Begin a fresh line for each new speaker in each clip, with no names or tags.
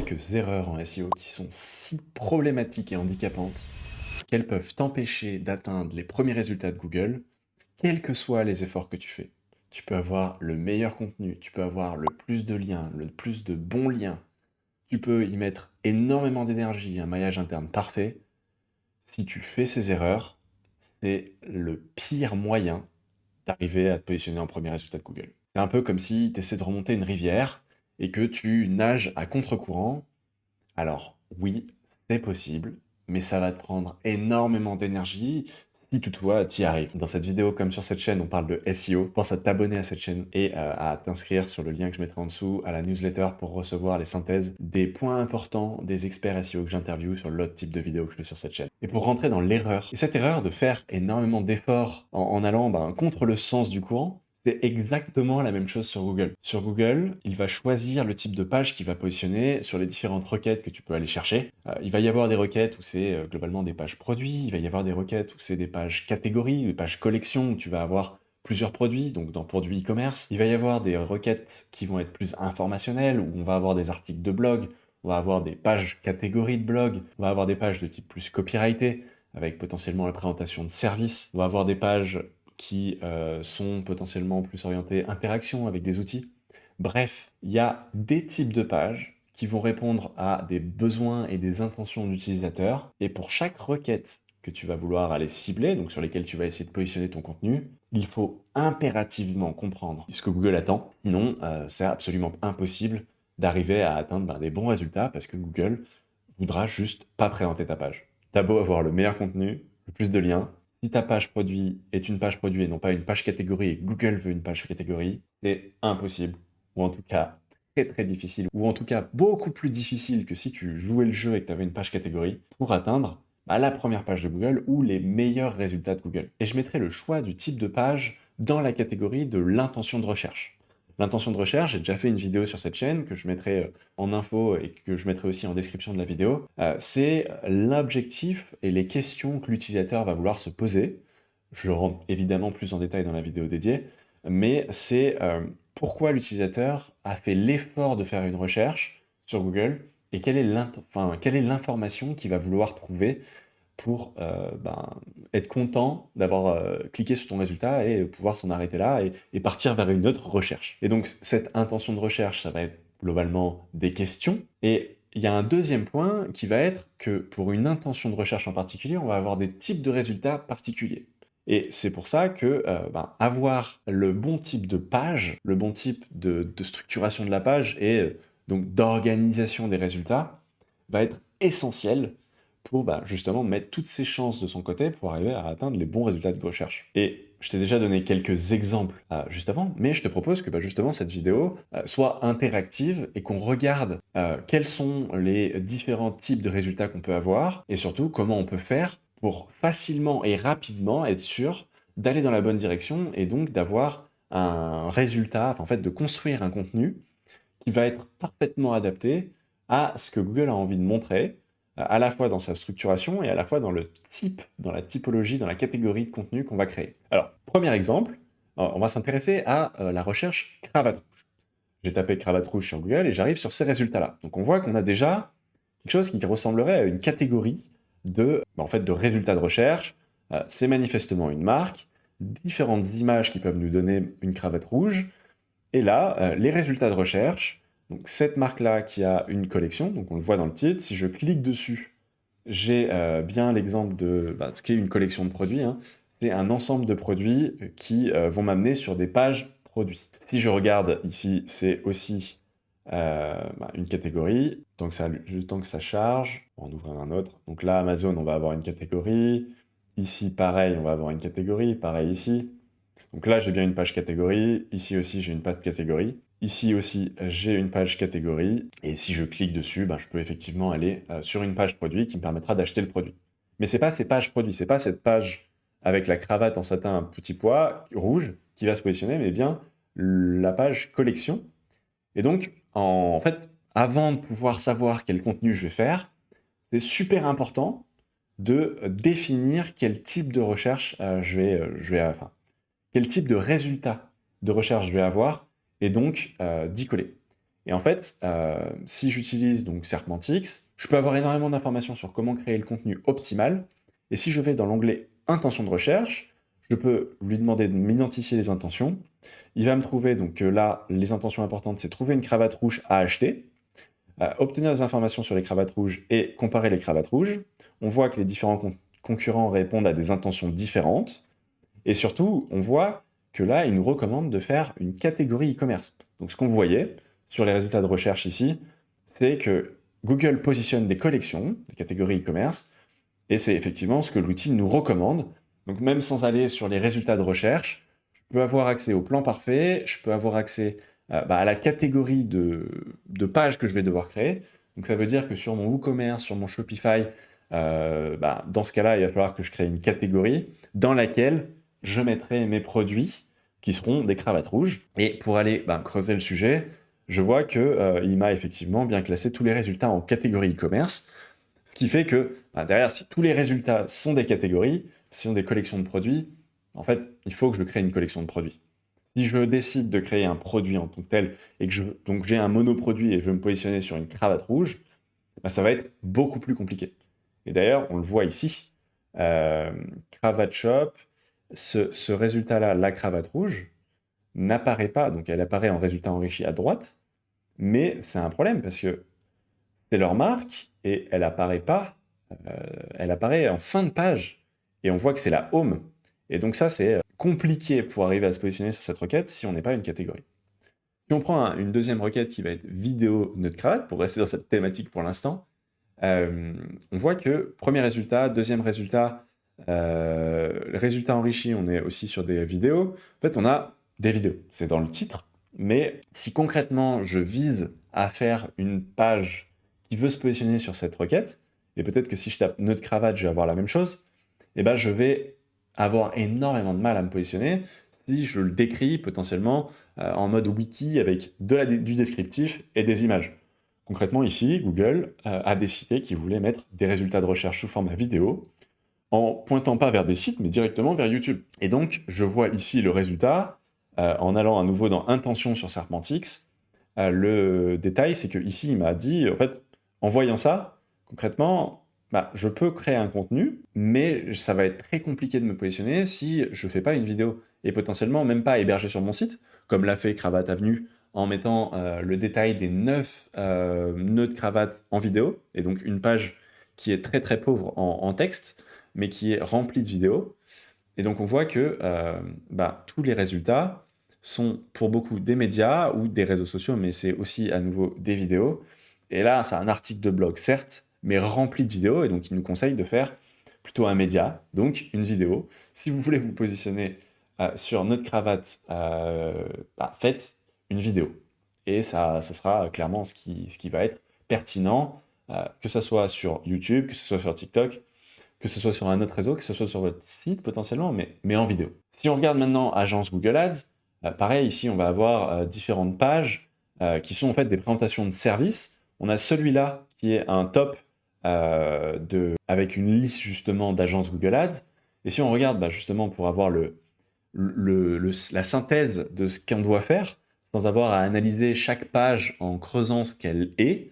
quelques erreurs en SEO qui sont si problématiques et handicapantes qu'elles peuvent t'empêcher d'atteindre les premiers résultats de Google, quels que soient les efforts que tu fais. Tu peux avoir le meilleur contenu, tu peux avoir le plus de liens, le plus de bons liens, tu peux y mettre énormément d'énergie, un maillage interne parfait. Si tu fais ces erreurs, c'est le pire moyen d'arriver à te positionner en premier résultat de Google. C'est un peu comme si tu essaies de remonter une rivière et que tu nages à contre-courant. Alors oui, c'est possible, mais ça va te prendre énormément d'énergie si toutefois tu y arrives. Dans cette vidéo, comme sur cette chaîne, on parle de SEO. Pense à t'abonner à cette chaîne et à t'inscrire sur le lien que je mettrai en dessous à la newsletter pour recevoir les synthèses des points importants des experts SEO que j'interviewe sur l'autre type de vidéo que je fais sur cette chaîne. Et pour rentrer dans l'erreur, et cette erreur de faire énormément d'efforts en allant contre le sens du courant, c'est exactement la même chose sur Google. Sur Google, il va choisir le type de page qu'il va positionner sur les différentes requêtes que tu peux aller chercher. Il va y avoir des requêtes où c'est globalement des pages produits, il va y avoir des requêtes où c'est des pages catégories, des pages collections où tu vas avoir plusieurs produits, donc dans produits e-commerce. Il va y avoir des requêtes qui vont être plus informationnelles, où on va avoir des articles de blog, on va avoir des pages catégories de blog, on va avoir des pages de type plus copyrighté, avec potentiellement la présentation de services, on va avoir des pages qui sont potentiellement plus orientés interaction avec des outils. Bref, il y a des types de pages qui vont répondre à des besoins et des intentions d'utilisateurs. Et pour chaque requête que tu vas vouloir aller cibler, donc sur lesquelles tu vas essayer de positionner ton contenu, il faut impérativement comprendre ce que Google attend. Sinon, c'est absolument impossible d'arriver à atteindre des bons résultats parce que Google voudra juste pas présenter ta page. T'as beau avoir le meilleur contenu, le plus de liens, si ta page produit est une page produit et non pas une page catégorie et que Google veut une page catégorie, c'est impossible. Ou en tout cas, très très difficile. Ou en tout cas, beaucoup plus difficile que si tu jouais le jeu et que tu avais une page catégorie pour atteindre la première page de Google ou les meilleurs résultats de Google. Et je mettrai le choix du type de page dans la catégorie de l'intention de recherche. L'intention de recherche, j'ai déjà fait une vidéo sur cette chaîne que je mettrai en info et que je mettrai aussi en description de la vidéo. C'est l'objectif et les questions que l'utilisateur va vouloir se poser. Je rentre évidemment plus en détail dans la vidéo dédiée, mais c'est pourquoi l'utilisateur a fait l'effort de faire une recherche sur Google et quelle est l'information qu'il va vouloir trouver pour être content d'avoir cliqué sur ton résultat et pouvoir s'en arrêter là et partir vers une autre recherche. Et donc cette intention de recherche, ça va être globalement des questions. Et il y a un deuxième point qui va être que pour une intention de recherche en particulier, on va avoir des types de résultats particuliers. Et c'est pour ça que avoir le bon type de page, le bon type de structuration de la page et donc d'organisation des résultats va être essentiel pour justement mettre toutes ses chances de son côté pour arriver à atteindre les bons résultats de recherche. Et je t'ai déjà donné quelques exemples juste avant, mais je te propose que justement cette vidéo soit interactive et qu'on regarde quels sont les différents types de résultats qu'on peut avoir et surtout comment on peut faire pour facilement et rapidement être sûr d'aller dans la bonne direction et donc d'avoir un résultat, en fait de construire un contenu qui va être parfaitement adapté à ce que Google a envie de montrer, à la fois dans sa structuration et à la fois dans le type, dans la typologie, dans la catégorie de contenu qu'on va créer. Alors, premier exemple, on va s'intéresser à la recherche cravate rouge. J'ai tapé cravate rouge sur Google et j'arrive sur ces résultats-là. Donc on voit qu'on a déjà quelque chose qui ressemblerait à une catégorie de résultats de recherche. C'est manifestement une marque, différentes images qui peuvent nous donner une cravate rouge, et là, les résultats de recherche, donc cette marque-là qui a une collection, donc on le voit dans le titre, si je clique dessus, j'ai bien l'exemple de ce qu'est une collection de produits, hein. C'est un ensemble de produits qui vont m'amener sur des pages produits. Si je regarde ici, c'est aussi une catégorie, tant que ça charge, on va en ouvrir un autre. Donc là, Amazon, on va avoir une catégorie, ici pareil, on va avoir une catégorie, pareil ici. Donc là, j'ai bien une page catégorie. Ici aussi, j'ai une page catégorie. Ici aussi, j'ai une page catégorie. Et si je clique dessus, je peux effectivement aller sur une page produit qui me permettra d'acheter le produit. Mais c'est pas ces pages produits, c'est pas cette page avec la cravate en satin petit pois rouge qui va se positionner, mais bien la page collection. Et donc, en fait, avant de pouvoir savoir quel contenu je vais faire, c'est super important de définir quel type de recherche quel type de résultat de recherche je vais avoir, et donc d'y coller. Et en fait, si j'utilise donc Serpentix, je peux avoir énormément d'informations sur comment créer le contenu optimal. Et si je vais dans l'onglet intention de recherche, je peux lui demander de m'identifier les intentions. Il va me trouver, donc là, les intentions importantes, c'est trouver une cravate rouge à acheter, obtenir des informations sur les cravates rouges et comparer les cravates rouges. On voit que les différents concurrents répondent à des intentions différentes. Et surtout, on voit que là, il nous recommande de faire une catégorie e-commerce. Donc ce qu'on voyait sur les résultats de recherche ici, c'est que Google positionne des collections, des catégories e-commerce, et c'est effectivement ce que l'outil nous recommande. Donc même sans aller sur les résultats de recherche, je peux avoir accès au plan parfait, je peux avoir accès à la catégorie de pages que je vais devoir créer. Donc ça veut dire que sur mon WooCommerce, sur mon Shopify, dans ce cas-là, il va falloir que je crée une catégorie dans laquelle je mettrai mes produits qui seront des cravates rouges. Et pour aller creuser le sujet, je vois qu'il m'a effectivement bien classé tous les résultats en catégorie e-commerce. Ce qui fait que derrière, si tous les résultats sont des catégories, sont des collections de produits, en fait, il faut que je crée une collection de produits. Si je décide de créer un produit en tant que tel et que donc j'ai un monoproduit et je veux me positionner sur une cravate rouge, ça va être beaucoup plus compliqué. Et d'ailleurs, on le voit ici, Cravate Shop, ce résultat-là, la cravate rouge, n'apparaît pas, donc elle apparaît en résultat enrichi à droite, mais c'est un problème parce que c'est leur marque et elle apparaît pas, elle apparaît en fin de page et on voit que c'est la home. Et donc ça, c'est compliqué pour arriver à se positionner sur cette requête si on n'est pas une catégorie. Si on prend une deuxième requête qui va être vidéo nœud de cravate, pour rester dans cette thématique pour l'instant, on voit que premier résultat, deuxième résultat, résultat enrichi, on est aussi sur des vidéos. En fait, on a des vidéos, c'est dans le titre, mais si concrètement je vise à faire une page qui veut se positionner sur cette requête, et peut-être que si je tape nœud de cravate, je vais avoir la même chose, et je vais avoir énormément de mal à me positionner si je le décris potentiellement en mode wiki avec du descriptif et des images. Concrètement, ici, Google a décidé qu'il voulait mettre des résultats de recherche sous format vidéo en pointant pas vers des sites, mais directement vers YouTube. Et donc, je vois ici le résultat, en allant à nouveau dans Intention sur Serpentix. Le détail, c'est que ici, il m'a dit, en fait, en voyant ça, concrètement, je peux créer un contenu, mais ça va être très compliqué de me positionner si je fais pas une vidéo. Et potentiellement, même pas héberger sur mon site, comme l'a fait Cravate Avenue, en mettant le détail des 9 nœuds de cravate en vidéo, et donc une page qui est très très pauvre en texte, mais qui est remplie de vidéos. Et donc on voit que tous les résultats sont pour beaucoup des médias ou des réseaux sociaux, mais c'est aussi à nouveau des vidéos. Et là, c'est un article de blog, certes, mais rempli de vidéos, et donc il nous conseille de faire plutôt un média, donc une vidéo. Si vous voulez vous positionner sur notre cravate, faites une vidéo. Et ça sera clairement ce qui va être pertinent, que ce soit sur YouTube, que ce soit sur TikTok, que ce soit sur un autre réseau, que ce soit sur votre site potentiellement, mais en vidéo. Si on regarde maintenant agence Google Ads, pareil, ici on va avoir différentes pages qui sont en fait des présentations de services. On a celui-là qui est un top avec une liste justement d'agences Google Ads. Et si on regarde justement pour avoir la synthèse de ce qu'on doit faire, sans avoir à analyser chaque page en creusant ce qu'elle est,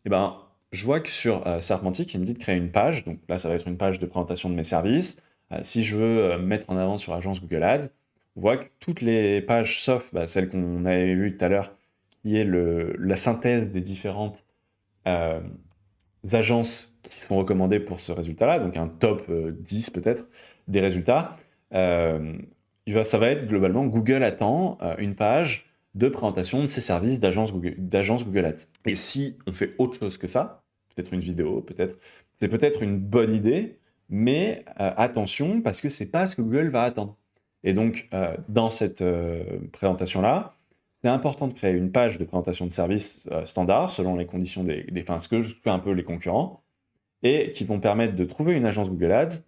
je vois que sur Serpentix, il me dit de créer une page. Donc là, ça va être une page de présentation de mes services. Si je veux mettre en avant sur l'agence Google Ads, on voit que toutes les pages, sauf celle qu'on avait vue tout à l'heure, qui est la synthèse des différentes agences qui sont recommandées pour ce résultat-là, donc un top 10 peut-être des résultats, ça va être globalement Google attend une page de présentation de ses services d'agence Google Ads. Et si on fait autre chose que ça, peut-être une vidéo, c'est peut-être une bonne idée, mais attention, parce que c'est pas ce que Google va attendre. Et donc, dans cette présentation-là, c'est important de créer une page de présentation de services standard, selon les conditions ce que je fais un peu les concurrents, et qui vont permettre de trouver une agence Google Ads,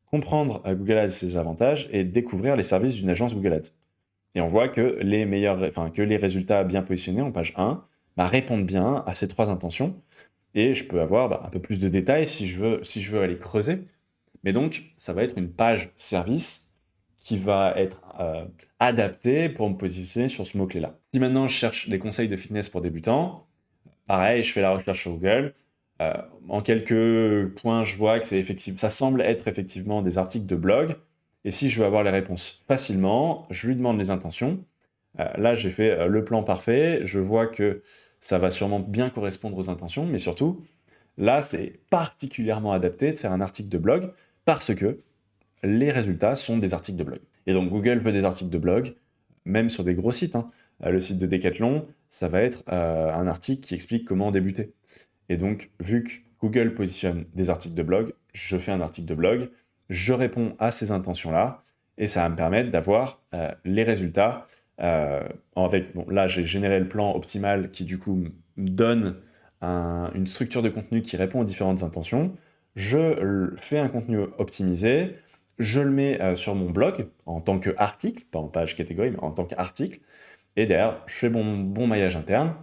comprendre Google Ads ses avantages, et découvrir les services d'une agence Google Ads. Et on voit que les résultats bien positionnés en page 1 répondent bien à ces 3 intentions. Et je peux avoir un peu plus de détails si je veux aller creuser. Mais donc, ça va être une page service qui va être adapté pour me positionner sur ce mot-clé-là. Si maintenant je cherche des conseils de fitness pour débutants, pareil, je fais la recherche sur Google. En quelques points, je vois que ça semble être effectivement des articles de blog. Et si je veux avoir les réponses facilement, je lui demande les intentions. Là, j'ai fait le plan parfait. Je vois que ça va sûrement bien correspondre aux intentions, mais surtout, là, c'est particulièrement adapté de faire un article de blog parce que les résultats sont des articles de blog. Et donc, Google veut des articles de blog, même sur des gros sites, hein. Le site de Decathlon, ça va être un article qui explique comment débuter. Et donc, vu que Google positionne des articles de blog, je fais un article de blog, je réponds à ces intentions-là, et ça va me permettre d'avoir les résultats. Là, j'ai généré le plan optimal qui, du coup, me donne une structure de contenu qui répond aux différentes intentions. Je fais un contenu optimisé, je le mets sur mon blog en tant qu'article, pas en page catégorie, mais en tant qu'article. Et derrière, je fais mon bon maillage interne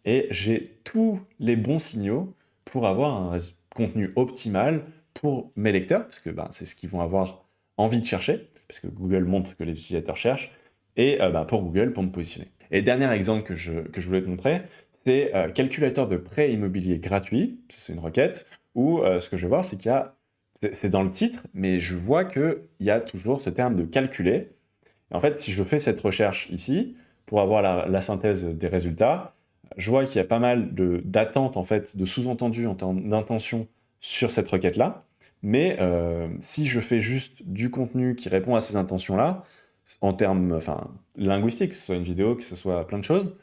et j'ai tous les bons signaux pour avoir un contenu optimal pour mes lecteurs, parce que c'est ce qu'ils vont avoir envie de chercher, parce que Google montre ce que les utilisateurs cherchent, et pour Google, pour me positionner. Et dernier exemple que je voulais te montrer, c'est calculateur de prêt immobilier gratuit, c'est une requête, où ce que je vais voir, c'est qu'il y a, c'est dans le titre, mais je vois qu'il y a toujours ce terme de calculer. Et en fait, si je fais cette recherche ici, pour avoir la synthèse des résultats, je vois qu'il y a pas mal d'attentes, en fait, de sous-entendus en termes d'intention sur cette requête-là. Mais si je fais juste du contenu qui répond à ces intentions-là, en termes linguistiques, que ce soit une vidéo, que ce soit plein de choses,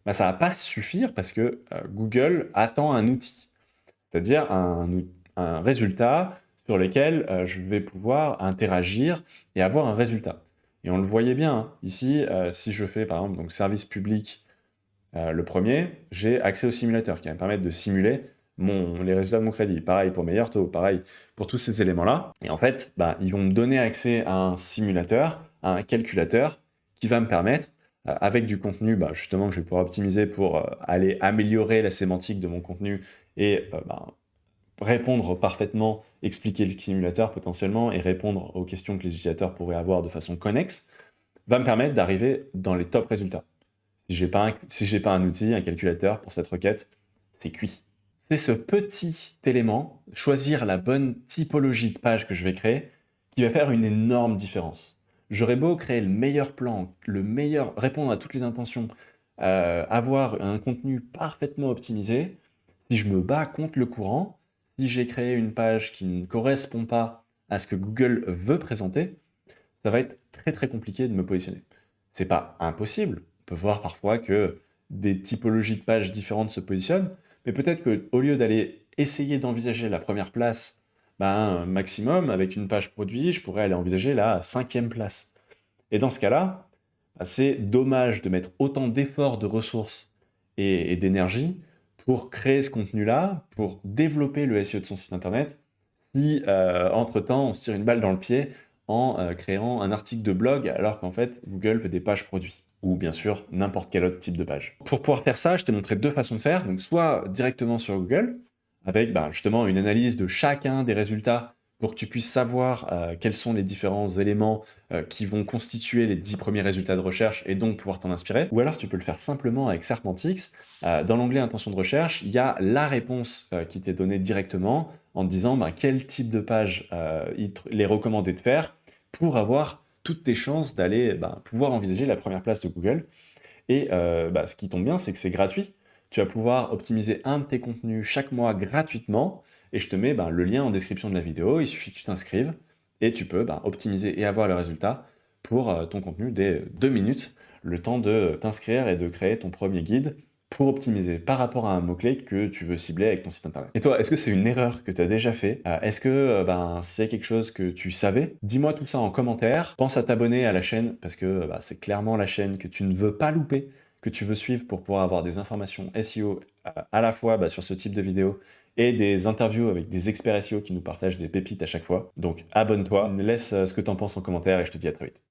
ça ne va pas suffire parce que Google attend un outil, c'est-à-dire un résultat sur lequel je vais pouvoir interagir et avoir un résultat. Et on le voyait bien, hein. Ici, si je fais par exemple donc, service public, le premier, j'ai accès au simulateur qui va me permettre de simuler les résultats de mon crédit. Pareil pour meilleur taux, pareil pour tous ces éléments-là. Et en fait, ils vont me donner accès à un simulateur, à un calculateur qui va me permettre, avec du contenu justement que je vais pouvoir optimiser pour aller améliorer la sémantique de mon contenu et répondre parfaitement, expliquer le simulateur potentiellement et répondre aux questions que les utilisateurs pourraient avoir de façon connexe, va me permettre d'arriver dans les top résultats. Si j'ai pas un outil, un calculateur pour cette requête, c'est cuit. C'est ce petit élément, choisir la bonne typologie de page que je vais créer, qui va faire une énorme différence. J'aurais beau créer le meilleur plan, répondre à toutes les intentions, avoir un contenu parfaitement optimisé, si je me bats contre le courant, si j'ai créé une page qui ne correspond pas à ce que Google veut présenter, ça va être très très compliqué de me positionner. C'est pas impossible, on peut voir parfois que des typologies de pages différentes se positionnent, mais peut-être qu'au lieu d'aller essayer d'envisager la première place, un maximum, avec une page produit, je pourrais aller envisager la 5e place. Et dans ce cas-là, c'est dommage de mettre autant d'efforts, de ressources et d'énergie pour créer ce contenu-là, pour développer le SEO de son site internet, si entre-temps on se tire une balle dans le pied en créant un article de blog alors qu'en fait Google veut des pages produits ou bien sûr n'importe quel autre type de page. Pour pouvoir faire ça, je t'ai montré 2 façons de faire, donc soit directement sur Google, avec justement une analyse de chacun des résultats pour que tu puisses savoir quels sont les différents éléments qui vont constituer les 10 premiers résultats de recherche et donc pouvoir t'en inspirer. Ou alors tu peux le faire simplement avec Serpentix. Dans l'onglet intention de recherche, il y a la réponse qui t'est donnée directement en te disant quel type de page il est recommandé de faire pour avoir toutes tes chances d'aller pouvoir envisager la première place de Google. Et ce qui tombe bien, c'est que c'est gratuit. Tu vas pouvoir optimiser un de tes contenus chaque mois gratuitement et je te mets le lien en description de la vidéo. Il suffit que tu t'inscrives et tu peux optimiser et avoir le résultat pour ton contenu dès 2 minutes, le temps de t'inscrire et de créer ton premier guide pour optimiser par rapport à un mot-clé que tu veux cibler avec ton site internet. Et toi, est-ce que c'est une erreur que tu as déjà fait? Est-ce que c'est quelque chose que tu savais? Dis-moi tout ça en commentaire. Pense à t'abonner à la chaîne parce que c'est clairement la chaîne que tu ne veux pas louper, que tu veux suivre pour pouvoir avoir des informations SEO à la fois sur ce type de vidéo et des interviews avec des experts SEO qui nous partagent des pépites à chaque fois. Donc abonne-toi, laisse ce que tu en penses en commentaire et je te dis à très vite.